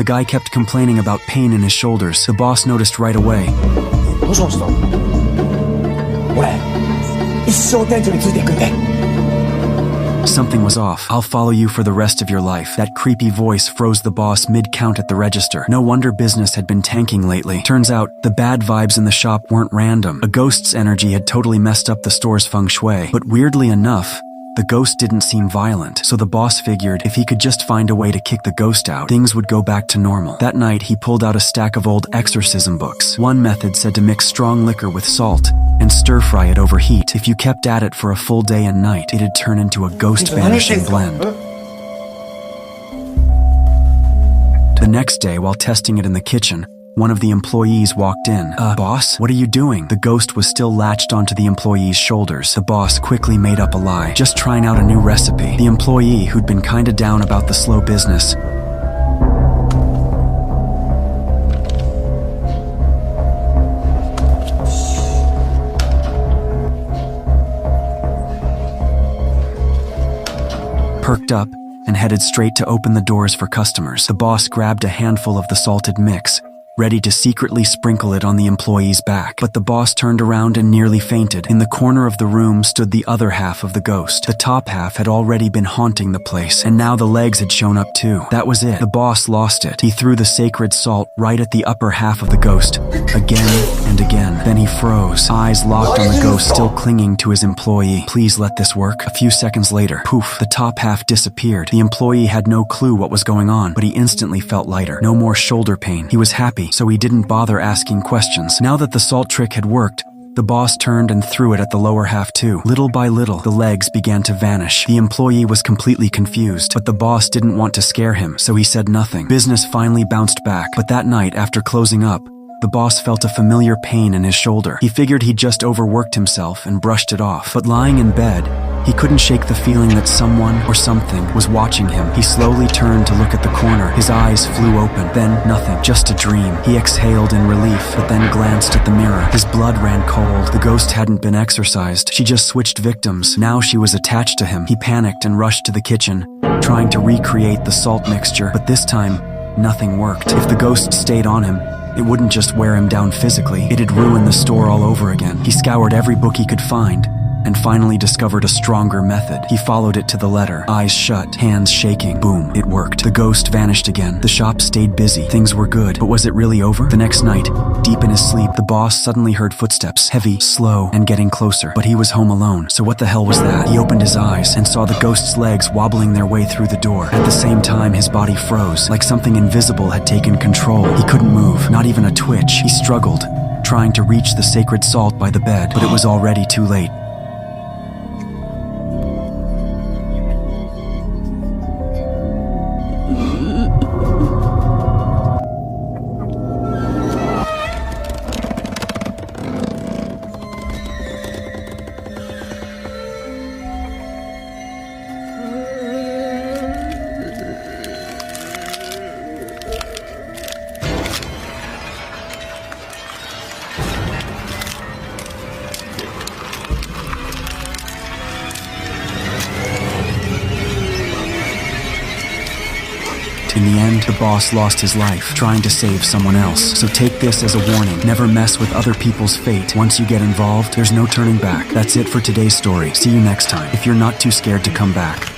The guy kept complaining about pain in his shoulders. The boss noticed right away. どうしました？俺、一生店長についていくんで。 Something was off. I'll follow you for the rest of your life. That creepy voice froze the boss mid-count at the register. No wonder business had been tanking lately. Turns out, the bad vibes in the shop weren't random. A ghost's energy had totally messed up the store's feng shui. But weirdly enough, the ghost didn't seem violent, so the boss figured if he could just find a way to kick the ghost out, things would go back to normal. That night, he pulled out a stack of old exorcism books. One method said to mix strong liquor with salt and stir-fry it over heat. If you kept at it for a full day and night, it'd turn into a ghost-banishing blend. The next day, while testing it in the kitchen, one of the employees walked in. Boss? What are you doing?" The ghost was still latched onto the employee's shoulders. The boss quickly made up a lie. "Just trying out a new recipe." The employee, who'd been kinda down about the slow business, perked up and headed straight to open the doors for customers. The boss grabbed a handful of the salted mix, ready to secretly sprinkle it on the employee's back. But the boss turned around and nearly fainted. In the corner of the room stood the other half of the ghost. The top half had already been haunting the place, and now the legs had shown up too. That was it. The boss lost it. He threw the sacred salt right at the upper half of the ghost, again and again. Then he froze, eyes locked on the ghost still clinging to his employee. "Please let this work." A few seconds later, poof, the top half disappeared. The employee had no clue what was going on, but he instantly felt lighter. No more shoulder pain. He was happy, so he didn't bother asking questions. Now that the salt trick had worked, the boss turned and threw it at the lower half too. Little by little, the legs began to vanish. The employee was completely confused, but the boss didn't want to scare him, so he said nothing. Business finally bounced back, but that night, after closing up, the boss felt a familiar pain in his shoulder. He figured he'd just overworked himself and brushed it off. But lying in bed, he couldn't shake the feeling that someone or something was watching him. He slowly turned to look at the corner. His eyes flew open. Then nothing, just a dream. He exhaled in relief, but then glanced at the mirror. His blood ran cold. The ghost hadn't been exorcised. She just switched victims. Now she was attached to him. He panicked and rushed to the kitchen, trying to recreate the salt mixture. But this time, nothing worked. If the ghost stayed on him, it wouldn't just wear him down physically, it'd ruin the store all over again. He scoured every book he could find, and finally discovered a stronger method. He followed it to the letter, eyes shut, hands shaking. Boom, it worked. The ghost vanished again. The shop stayed busy. Things were good, but was it really over? The next night, deep in his sleep, the boss suddenly heard footsteps, heavy, slow, and getting closer. But he was home alone, so what the hell was that? He opened his eyes and saw the ghost's legs wobbling their way through the door. At the same time, his body froze, like something invisible had taken control. He couldn't move, not even a twitch. He struggled, trying to reach the sacred salt by the bed, but it was already too late. In the end, the boss lost his life, trying to save someone else. So take this as a warning. Never mess with other people's fate. Once you get involved, there's no turning back. That's it for today's story. See you next time. If you're not too scared to come back.